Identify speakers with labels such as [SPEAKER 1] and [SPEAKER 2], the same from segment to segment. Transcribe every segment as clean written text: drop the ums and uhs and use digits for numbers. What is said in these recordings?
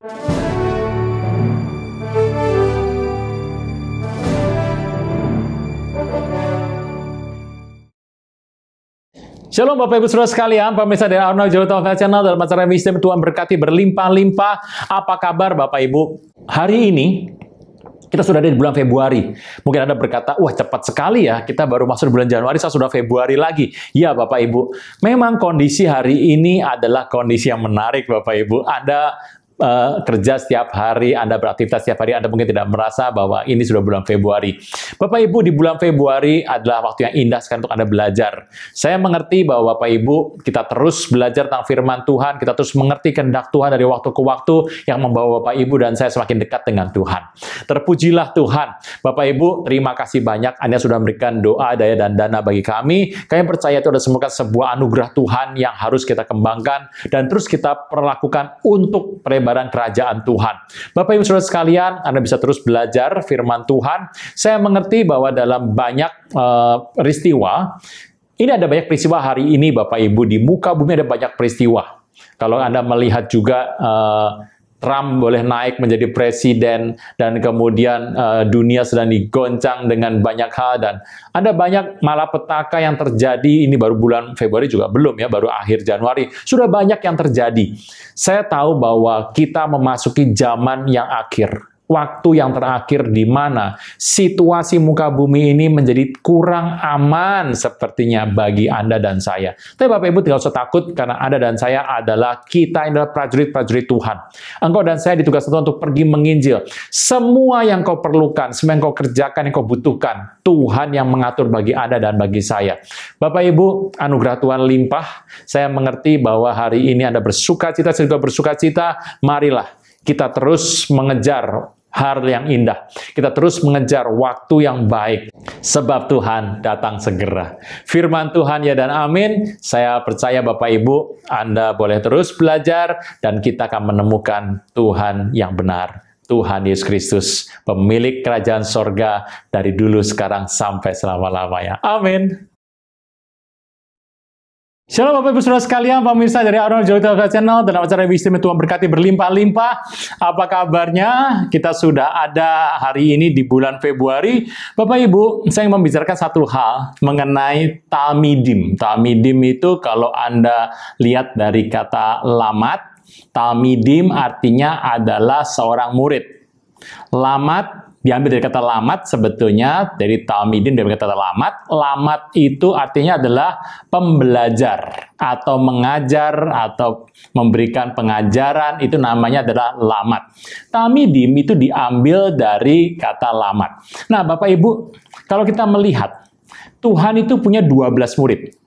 [SPEAKER 1] Shalom Bapak Ibu Saudara sekalian, pemirsa dari Arnold Jolotov Channel dalam acara Wisdom Tuhan berkati berlimpah-limpah. Apa kabar Bapak Ibu? Hari ini kita sudah ada di bulan Februari. Mungkin Anda berkata, wah cepat sekali ya, kita baru masuk di bulan Januari, saya sudah Februari lagi. Ya Bapak Ibu, memang kondisi hari ini adalah kondisi yang menarik Bapak Ibu. Anda kerja setiap hari, Anda beraktivitas setiap hari, Anda mungkin tidak merasa bahwa ini sudah bulan Februari. Bapak Ibu, di bulan Februari adalah waktu yang indah sekali untuk Anda belajar. Saya mengerti bahwa Bapak Ibu, kita terus belajar tentang firman Tuhan, kita terus mengerti kehendak Tuhan dari waktu ke waktu yang membawa Bapak Ibu dan saya semakin dekat dengan Tuhan. Terpujilah Tuhan. Bapak Ibu, terima kasih banyak Anda sudah memberikan doa, daya, dan dana bagi kami. Kami percaya itu adalah sebuah anugerah Tuhan yang harus kita kembangkan dan terus kita perlakukan untuk perebaran kerajaan Tuhan. Bapak Ibu Saudara sekalian, Anda bisa terus belajar firman Tuhan. Saya mengerti bahwa dalam banyak peristiwa, ini ada banyak peristiwa hari ini Bapak Ibu, di muka bumi ada banyak peristiwa. Kalau Anda melihat juga Trump boleh naik menjadi presiden, dan kemudian dunia sedang digoncang dengan banyak hal, dan ada banyak malapetaka yang terjadi. Ini baru bulan Februari juga belum ya, baru akhir Januari. Sudah banyak yang terjadi. Saya tahu bahwa kita memasuki zaman yang akhir. Waktu yang terakhir di mana situasi muka bumi ini menjadi kurang aman sepertinya bagi Anda dan saya. Tapi Bapak Ibu tidak usah takut karena Anda dan saya kita adalah prajurit-prajurit Tuhan. Engkau dan saya ditugaskan Tuhan untuk pergi menginjil. Semua yang kau perlukan, semua yang kau kerjakan, yang kau butuhkan, Tuhan yang mengatur bagi Anda dan bagi saya. Bapak Ibu, anugerah Tuhan limpah. Saya mengerti bahwa hari ini Anda bersukacita, saya juga bersukacita. Marilah kita terus mengejar hal yang indah. Kita terus mengejar waktu yang baik. Sebab Tuhan datang segera. Firman Tuhan ya dan amin. Saya percaya Bapak Ibu, Anda boleh terus belajar dan kita akan menemukan Tuhan yang benar. Tuhan Yesus Kristus, pemilik kerajaan sorga dari dulu, sekarang, sampai selama-lamanya. Amin. Shalom Bapak Ibu Saudara sekalian, pemirsa dari Arnold Jolotov Channel dalam acara Wisdom Tuhan berkati berlimpah-limpah. Apa kabarnya? Kita sudah ada hari ini di bulan Februari. Bapak Ibu, saya ingin membicarakan satu hal mengenai talmidim. Talmidim itu kalau Anda lihat dari kata lamat, talmidim artinya adalah seorang murid. Lamat diambil dari kata lamat, sebetulnya dari talmidim dari kata lamat. Lamat itu artinya adalah pembelajar atau mengajar atau memberikan pengajaran, itu namanya adalah lamat. Talmidim itu diambil dari kata lamat. Nah, Bapak Ibu, kalau kita melihat Tuhan itu punya 12 murid.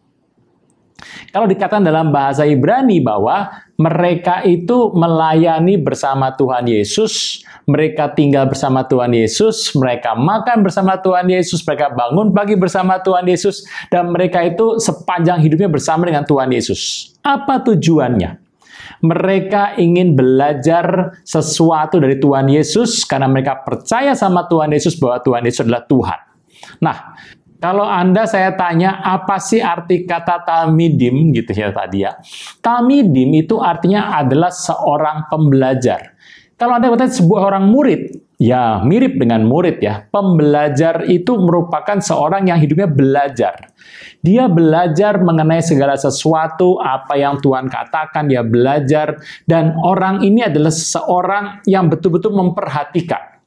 [SPEAKER 1] Kalau dikatakan dalam bahasa Ibrani bahwa mereka itu melayani bersama Tuhan Yesus, mereka tinggal bersama Tuhan Yesus, mereka makan bersama Tuhan Yesus, mereka bangun pagi bersama Tuhan Yesus, dan mereka itu sepanjang hidupnya bersama dengan Tuhan Yesus. Apa tujuannya? Mereka ingin belajar sesuatu dari Tuhan Yesus karena mereka percaya sama Tuhan Yesus bahwa Tuhan Yesus adalah Tuhan. Nah, kalau Anda saya tanya, apa sih arti kata talmidim gitu ya tadi ya? Talmidim itu artinya adalah seorang pembelajar. Kalau Anda bertanya sebuah orang murid, ya mirip dengan murid ya. Pembelajar itu merupakan seorang yang hidupnya belajar. Dia belajar mengenai segala sesuatu, apa yang Tuhan katakan, dia belajar. Dan orang ini adalah seorang yang betul-betul memperhatikan.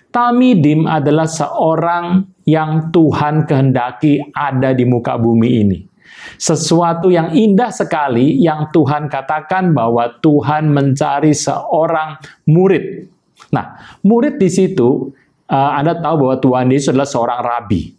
[SPEAKER 1] Talmidim adalah seorang yang Tuhan kehendaki ada di muka bumi ini. Sesuatu yang indah sekali yang Tuhan katakan bahwa Tuhan mencari seorang murid. Nah, murid di situ, Anda tahu bahwa Tuhan Yesus adalah seorang rabi.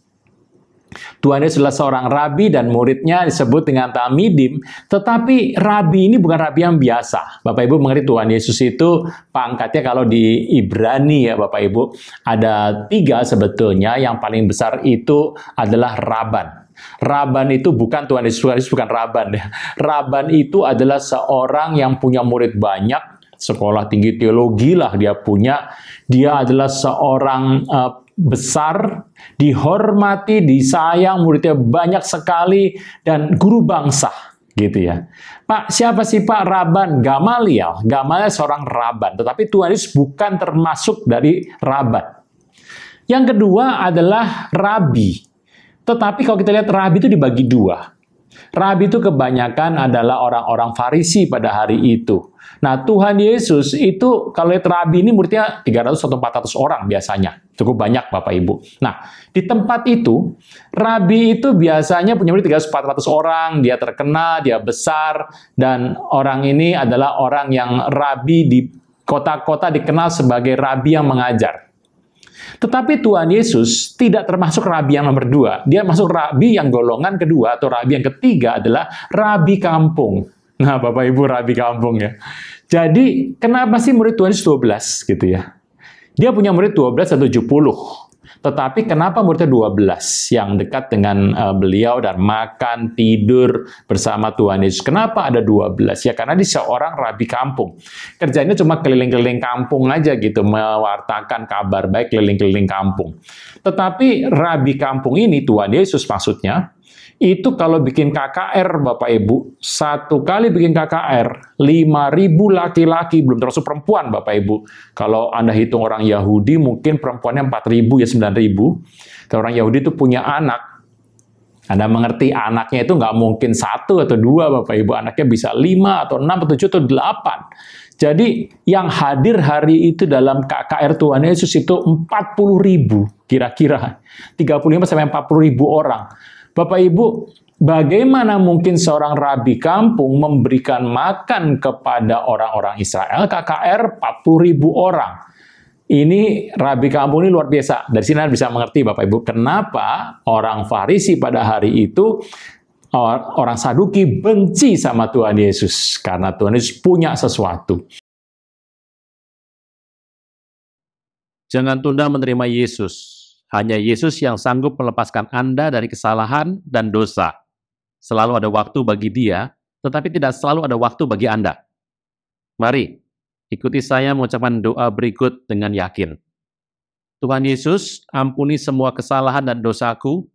[SPEAKER 1] Tuhan Yesus adalah seorang rabi dan muridnya disebut dengan talmidim, tetapi rabi ini bukan rabi yang biasa. Bapak Ibu mengerti Tuhan Yesus itu pangkatnya kalau di Ibrani ya Bapak Ibu, ada 3 sebetulnya, yang paling besar itu adalah Raban. Raban itu bukan Tuhan Yesus bukan Raban ya. Raban itu adalah seorang yang punya murid banyak, sekolah tinggi teologi lah dia punya. Dia adalah seorang besar, dihormati, disayang, muridnya banyak sekali, dan guru bangsa gitu ya. Pak, siapa sih Pak Raban? Gamaliel. Gamaliel seorang raban, tetapi Tuhan Yesus bukan termasuk dari raban. Yang kedua adalah rabi. Tetapi kalau kita lihat rabi itu dibagi dua. Rabi itu kebanyakan adalah orang-orang Farisi pada hari itu. Nah, Tuhan Yesus itu kalau lihat rabi ini muridnya 300 atau 400 orang biasanya. Cukup banyak Bapak Ibu. Nah, di tempat itu, rabi itu biasanya punya murid 300-400 orang, dia terkenal, dia besar, dan orang ini adalah orang yang rabi di kota-kota dikenal sebagai rabi yang mengajar. Tetapi Tuhan Yesus tidak termasuk rabi yang nomor 2. Dia masuk rabi yang golongan kedua atau rabi yang ketiga adalah rabi kampung. Nah, Bapak Ibu, rabi kampung ya. Jadi, kenapa sih murid Tuhan Yesus 12 gitu ya? Dia punya murid 12 atau 70. Tetapi kenapa muridnya 12 yang dekat dengan beliau dan makan, tidur bersama Tuhan Yesus? Kenapa ada 12? Ya karena dia seorang rabi kampung. Kerjanya cuma keliling-keliling kampung aja gitu, mewartakan kabar baik keliling-keliling kampung. Tetapi rabi kampung ini, Tuhan Yesus maksudnya, itu kalau bikin KKR Bapak Ibu, satu kali bikin KKR, 5.000 laki-laki, belum termasuk perempuan Bapak Ibu. Kalau Anda hitung orang Yahudi, mungkin perempuannya 4.000 ya 9.000. Kalau orang Yahudi itu punya anak, Anda mengerti anaknya itu nggak mungkin 1 atau 2 Bapak Ibu, anaknya bisa 5 atau 6 atau 7 atau 8. Jadi yang hadir hari itu dalam KKR Tuhan Yesus itu 40.000 kira-kira, 35-40.000 orang. Bapak Ibu, bagaimana mungkin seorang rabi kampung memberikan makan kepada orang-orang Israel KKR 40.000 orang? Ini rabi kampung ini luar biasa. Dari sini Anda bisa mengerti Bapak Ibu, kenapa orang Farisi pada hari itu, orang Saduki benci sama Tuhan Yesus. Karena Tuhan Yesus punya sesuatu.
[SPEAKER 2] Jangan tunda menerima Yesus. Hanya Yesus yang sanggup melepaskan Anda dari kesalahan dan dosa. Selalu ada waktu bagi Dia, tetapi tidak selalu ada waktu bagi Anda. Mari, ikuti saya mengucapkan doa berikut dengan yakin. Tuhan Yesus, ampuni semua kesalahan dan dosaku.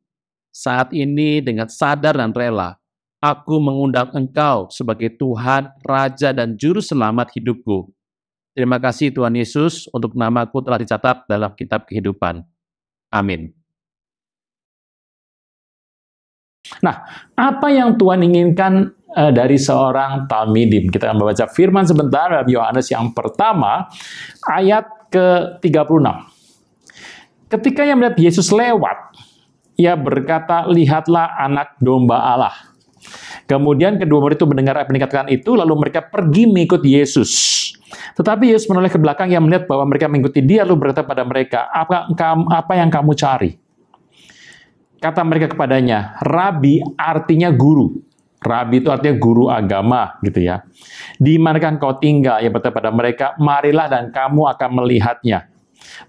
[SPEAKER 2] Saat ini dengan sadar dan rela, aku mengundang Engkau sebagai Tuhan, Raja, dan Juru Selamat hidupku. Terima kasih Tuhan Yesus untuk namaku telah dicatat dalam kitab kehidupan. Amin.
[SPEAKER 1] Nah, apa yang Tuhan inginkan dari seorang talmidim? Kita akan membaca firman sebentar dalam Yohanes yang pertama, ayat ke-36. Ketika ia melihat Yesus lewat, ia berkata, lihatlah anak domba Allah. Kemudian kedua murid itu mendengar apa yang dikatakan itu, lalu mereka pergi mengikut Yesus. Tetapi Yesus menoleh ke belakang yang melihat bahwa mereka mengikuti dia, lalu berkata pada mereka, apa yang kamu cari? Kata mereka kepadanya, Rabi artinya guru. Rabi itu artinya guru agama, gitu ya. Di manakah engkau tinggal? Ia berkata pada mereka, marilah dan kamu akan melihatnya.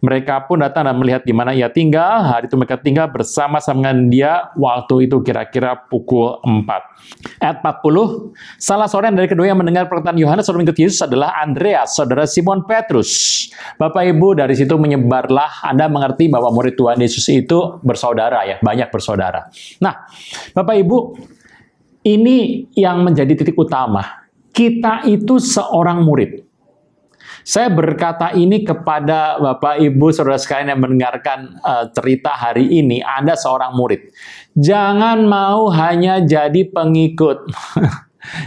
[SPEAKER 1] Mereka pun datang dan melihat di mana ia tinggal. Hari itu mereka tinggal bersama-sama dengan dia. Waktu itu kira-kira pukul 4. Ayat 40, salah seorang dari kedua yang mendengar perkataan Yohanes sebelum mengikut Yesus adalah Andreas, saudara Simon Petrus. Bapak Ibu, dari situ menyebarlah, Anda mengerti bahwa murid Tuhan Yesus itu bersaudara ya, banyak bersaudara. Nah, Bapak Ibu, ini yang menjadi titik utama. Kita itu seorang murid. Saya berkata ini kepada Bapak, Ibu, Saudara sekalian yang mendengarkan cerita hari ini, Anda seorang murid. Jangan mau hanya jadi pengikut.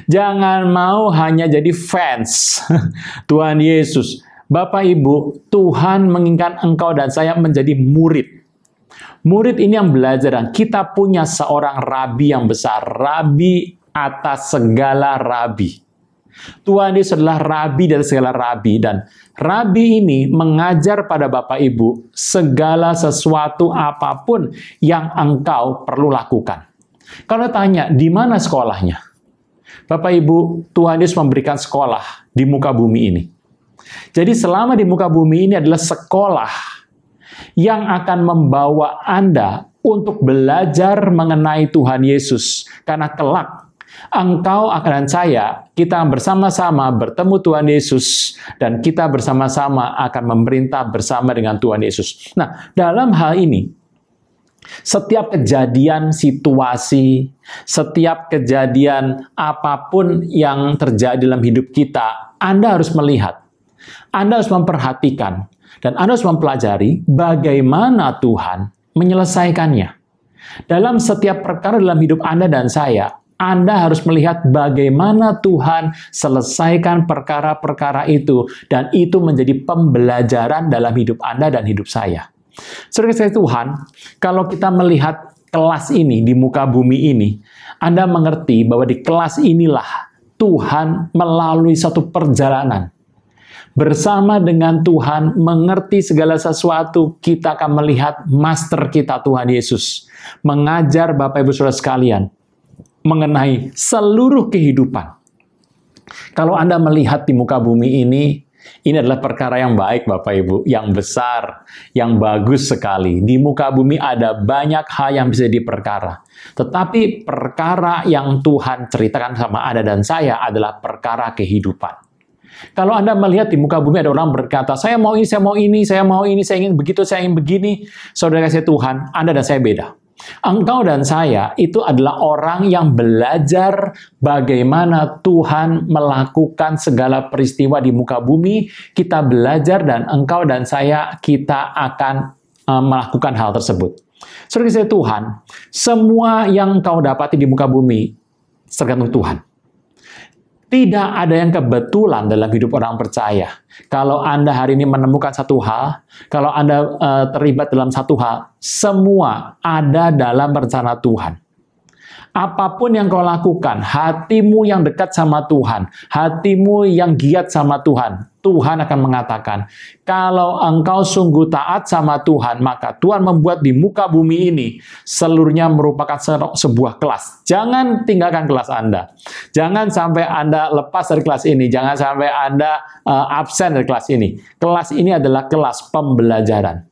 [SPEAKER 1] Jangan mau hanya jadi fans Tuhan Yesus. Bapak, Ibu, Tuhan menginginkan engkau dan saya menjadi murid. Murid ini yang belajar, dan kita punya seorang rabi yang besar. Rabi atas segala rabi. Tuhan Yesus adalah rabi dari segala rabi, dan rabi ini mengajar pada Bapak Ibu segala sesuatu apapun yang engkau perlu lakukan. Kalau tanya, di mana sekolahnya? Bapak Ibu, Tuhan Yesus memberikan sekolah di muka bumi ini. Jadi selama di muka bumi ini adalah sekolah yang akan membawa Anda untuk belajar mengenai Tuhan Yesus, karena kelak engkau dan saya, kita bersama-sama bertemu Tuhan Yesus, dan kita bersama-sama akan memerintah bersama dengan Tuhan Yesus. Nah, dalam hal ini, Setiap kejadian situasi, setiap kejadian apapun yang terjadi dalam hidup kita, Anda harus melihat, Anda harus memperhatikan, dan Anda harus mempelajari bagaimana Tuhan menyelesaikannya. Dalam setiap perkara dalam hidup Anda dan saya, Anda harus melihat bagaimana Tuhan selesaikan perkara-perkara itu, dan itu menjadi pembelajaran dalam hidup Anda dan hidup saya. Saudara Tuhan, kalau kita melihat kelas ini di muka bumi ini, Anda mengerti bahwa di kelas inilah Tuhan melalui satu perjalanan. Bersama dengan Tuhan mengerti segala sesuatu, kita akan melihat master kita Tuhan Yesus mengajar Bapak Ibu Saudara sekalian mengenai seluruh kehidupan. Kalau Anda melihat di muka bumi ini adalah perkara yang baik Bapak Ibu, yang besar, yang bagus sekali. Di muka bumi ada banyak hal yang bisa diperkara. Tetapi perkara yang Tuhan ceritakan sama Anda dan saya adalah perkara kehidupan. Kalau Anda melihat di muka bumi ada orang berkata, saya mau ini, saya mau ini, saya mau ini, saya ingin begitu, saya ingin begini. Saudara kasih Tuhan, Anda dan saya beda. Engkau dan saya itu adalah orang yang belajar bagaimana Tuhan melakukan segala peristiwa di muka bumi. Kita belajar dan engkau dan saya, kita akan melakukan hal tersebut. Saudara kasih Tuhan, semua yang engkau dapati di muka bumi tergantung Tuhan. Tidak ada yang kebetulan dalam hidup orang percaya. Kalau Anda hari ini menemukan satu hal, kalau Anda terlibat dalam satu hal, semua ada dalam rencana Tuhan. Apapun yang kau lakukan, hatimu yang dekat sama Tuhan, hatimu yang giat sama Tuhan, Tuhan akan mengatakan, kalau engkau sungguh taat sama Tuhan, maka Tuhan membuat di muka bumi ini seluruhnya merupakan sebuah kelas. Jangan tinggalkan kelas Anda. Jangan sampai Anda lepas dari kelas ini. Jangan sampai Anda absen dari kelas ini. Kelas ini adalah kelas pembelajaran.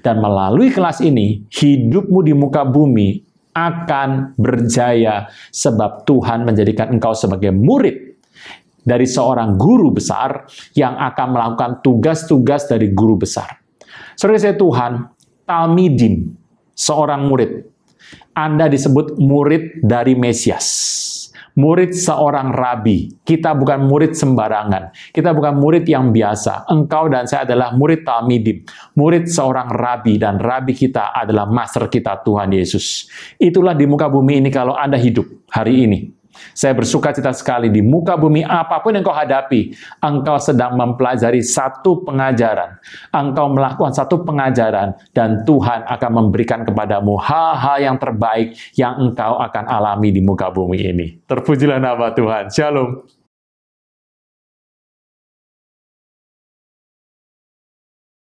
[SPEAKER 1] Dan melalui kelas ini, hidupmu di muka bumi akan berjaya sebab Tuhan menjadikan engkau sebagai murid dari seorang guru besar yang akan melakukan tugas-tugas dari guru besar. Saudara saya Tuhan, Talmidim, seorang murid. Anda disebut murid dari Mesias. Murid seorang rabi. Kita bukan murid sembarangan. Kita bukan murid yang biasa. Engkau dan saya adalah murid Talmidim. Murid seorang rabi, dan rabi kita adalah master kita Tuhan Yesus. Itulah di muka bumi ini kalau Anda hidup hari ini. Saya bersuka cita sekali di muka bumi apapun yang kau hadapi, engkau sedang mempelajari satu pengajaran. Engkau melakukan satu pengajaran dan Tuhan akan memberikan kepadamu hal-hal yang terbaik yang engkau akan alami di muka bumi ini. Terpujilah nama Tuhan. Shalom.